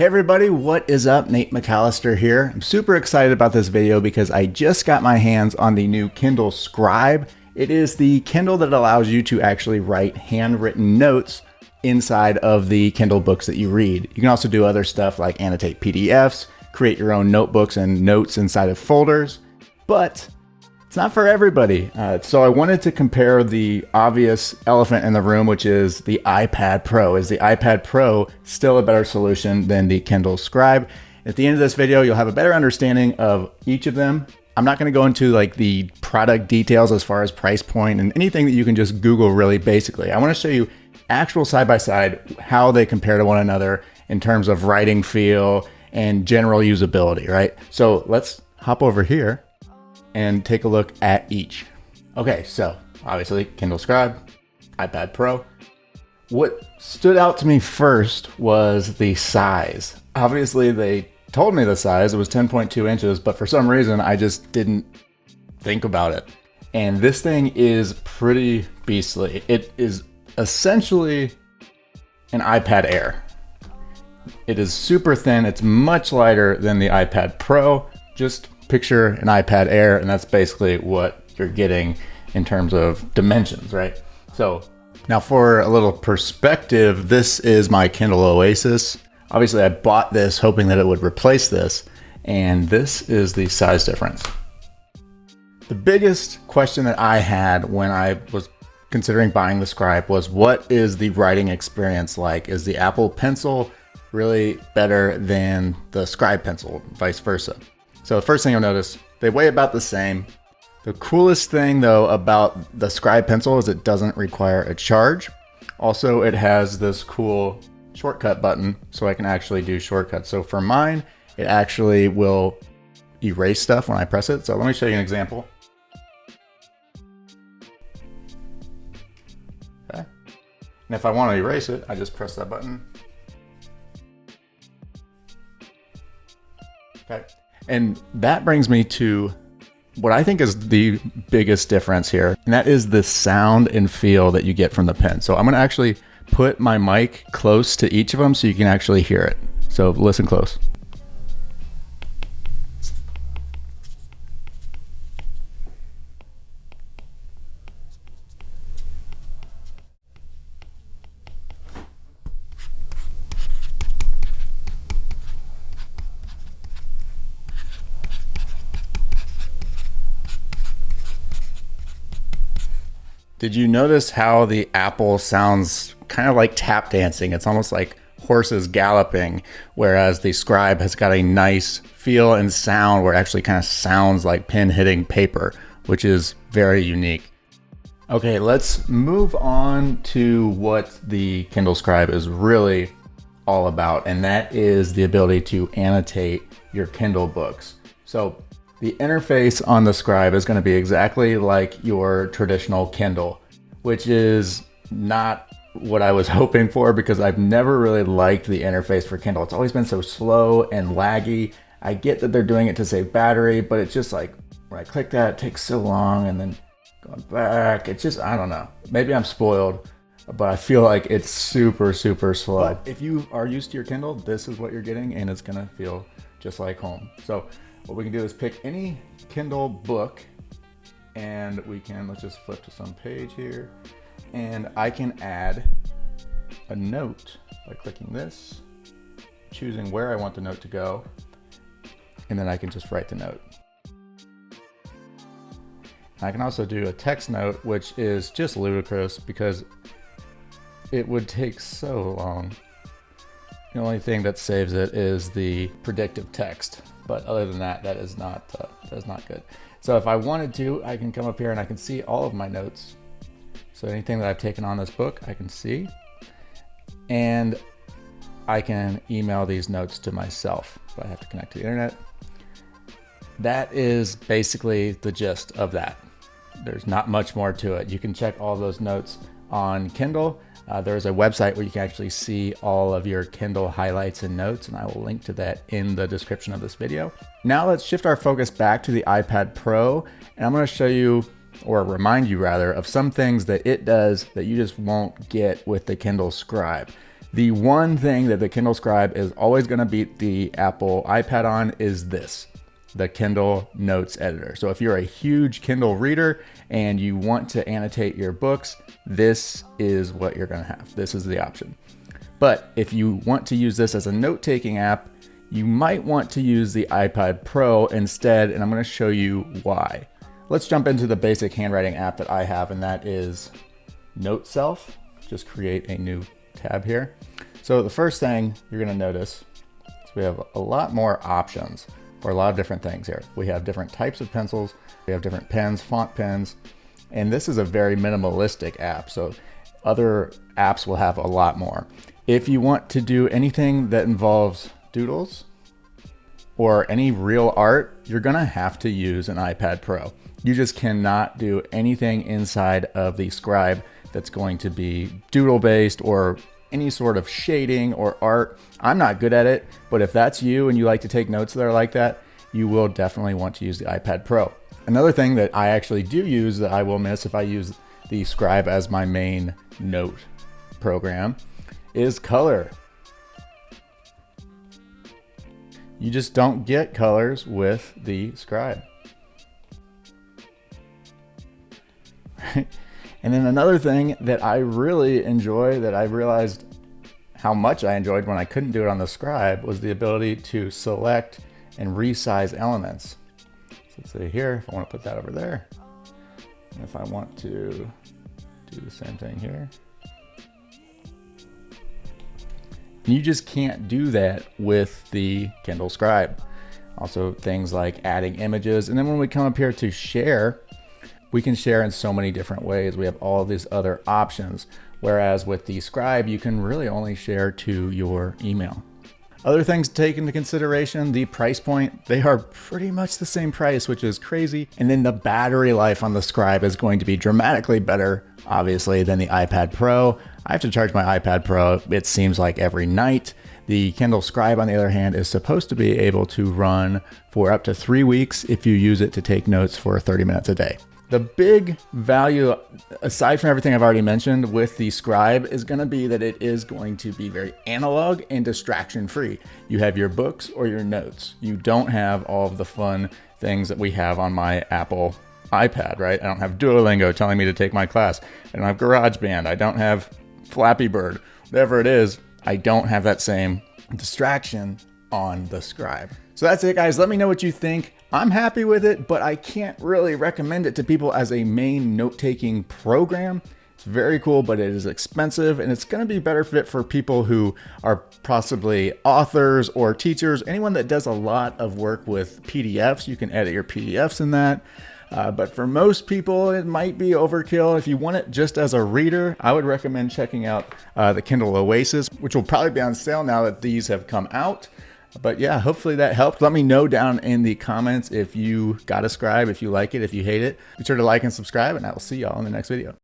Hey everybody, what is up? Nate McAllister here. I'm super excited about this video because I just got my hands on the new Kindle Scribe. It is the Kindle that allows you to actually write handwritten notes inside of the Kindle books that you read. You can also do other stuff like annotate PDFs, create your own notebooks and notes inside of folders, but it's not for everybody. So I wanted to compare the obvious elephant in the room, which is the iPad Pro. Is the iPad Pro still a better solution than the Kindle Scribe? At the end of this video, you'll have a better understanding of each of them. I'm not going to go into like the product details as far as price point and anything that you can just Google really basically. I want to show you actual side-by-side how they compare to one another in terms of writing feel and general usability, right? So let's hop over here and take a look at each. Okay, so obviously Kindle Scribe, iPad Pro. What stood out to me first was the size. Obviously they told me the size, it was 10.2 inches, but for some reason I just didn't think about it. And this thing is pretty beastly. It is essentially an iPad Air. It is super thin, it's much lighter than the iPad Pro. Just picture an iPad Air, and that's basically what you're getting in terms of dimensions, right? So now for a little perspective, this is my Kindle Oasis. Obviously I bought this hoping that it would replace this, and this is the size difference. The biggest question that I had when I was considering buying the Scribe was, what is the writing experience like? Is the Apple Pencil really better than the Scribe Pencil, vice versa? So the first thing you'll notice, they weigh about the same. The coolest thing though about the Scribe Pencil is it doesn't require a charge. Also, it has this cool shortcut button so I can actually do shortcuts. So for mine, it actually will erase stuff when I press it. So let me show you an example. Okay. And if I want to erase it, I just press that button. Okay. And that brings me to what I think is the biggest difference here, and that is the sound and feel that you get from the pen. So I'm going to actually put my mic close to each of them so you can actually hear it. So listen close. Did you notice how the Apple sounds kind of like tap dancing? It's almost like horses galloping, whereas the Scribe has got a nice feel and sound where it actually kind of sounds like pen hitting paper, which is very unique. Okay, let's move on to what the Kindle Scribe is really all about, and that is the ability to annotate your Kindle books. So the interface on the Scribe is going to be exactly like your traditional Kindle, which is not what I was hoping for because I've never really liked the interface for Kindle. It's always been so slow and laggy. I get that they're doing it to save battery, but it's just like when I click that, it takes so long, and then going back, it's just, I don't know. Maybe I'm spoiled, but I feel like it's super, super slow. But if you are used to your Kindle, this is what you're getting, and it's gonna feel just like home. So what we can do is pick any Kindle book, and let's just flip to some page here, and I can add a note by clicking this, choosing where I want the note to go, and then I can just write the note. And I can also do a text note, which is just ludicrous because it would take so long. The only thing that saves it is the predictive text. But other than that, that is not good. So if I wanted to, I can come up here and I can see all of my notes. So anything that I've taken on this book, I can see. And I can email these notes to myself if I have to connect to the internet. That is basically the gist of that. There's not much more to it. You can check all those notes on Kindle. There's a website where you can actually see all of your Kindle highlights and notes, and I will link to that in the description of this video. Now let's shift our focus back to the iPad Pro, and I'm going to show you, or remind you rather, of some things that it does that you just won't get with the Kindle Scribe. The one thing that the Kindle Scribe is always going to beat the Apple iPad on is this, the Kindle Notes Editor. So if you're a huge Kindle reader and you want to annotate your books, this is what you're going to have. This is the option. But if you want to use this as a note-taking app, you might want to use the iPad Pro instead, and I'm going to show you why. Let's jump into the basic handwriting app that I have, and that is NoteSelf. Just create a new tab here. So the first thing you're going to notice is we have a lot more options for a lot of different things here. We have different types of pencils, we have different pens, font pens, and this is a very minimalistic app. So other apps will have a lot more. If you want to do anything that involves doodles or any real art, you're going to have to use an iPad Pro. You just cannot do anything inside of the Scribe that's going to be doodle based or any sort of shading or art. I'm not good at it, but if that's you and you like to take notes that are like that, you will definitely want to use the iPad Pro. Another thing that I actually do use that I will miss if I use the Scribe as my main note program is color. You just don't get colors with the Scribe. And then another thing that I really enjoy, that I realized how much I enjoyed when I couldn't do it on the Scribe, was the ability to select and resize elements. So let's say here, if I want to put that over there, and if I want to do the same thing here. You just can't do that with the Kindle Scribe. Also things like adding images. And then when we come up here to share, we can share in so many different ways. We have all these other options. Whereas with the Scribe, you can really only share to your email. Other things to take into consideration, the price point, they are pretty much the same price, which is crazy. And then the battery life on the Scribe is going to be dramatically better, obviously, than the iPad Pro. I have to charge my iPad Pro, it seems like every night. The Kindle Scribe, on the other hand, is supposed to be able to run for up to 3 weeks if you use it to take notes for 30 minutes a day. The big value, aside from everything I've already mentioned with the Scribe, is going to be that it is going to be very analog and distraction free. You have your books or your notes. You don't have all of the fun things that we have on my Apple iPad, right? I don't have Duolingo telling me to take my class. I don't have GarageBand. I don't have Flappy Bird. Whatever it is, I don't have that same distraction on the Scribe. So that's it, guys. Let me know what you think. I'm happy with it, but I can't really recommend it to people as a main note-taking program. It's very cool, but it is expensive, and it's going to be better fit for people who are possibly authors or teachers, anyone that does a lot of work with PDFs. You can edit your PDFs in that. But for most people, it might be overkill. If you want it just as a reader, I would recommend checking out the Kindle Oasis, which will probably be on sale now that these have come out. But yeah, hopefully that helped. Let me know down in the comments if you got a Scribe, if you like it, if you hate it. Be sure to like and subscribe, and I will see y'all in the next video.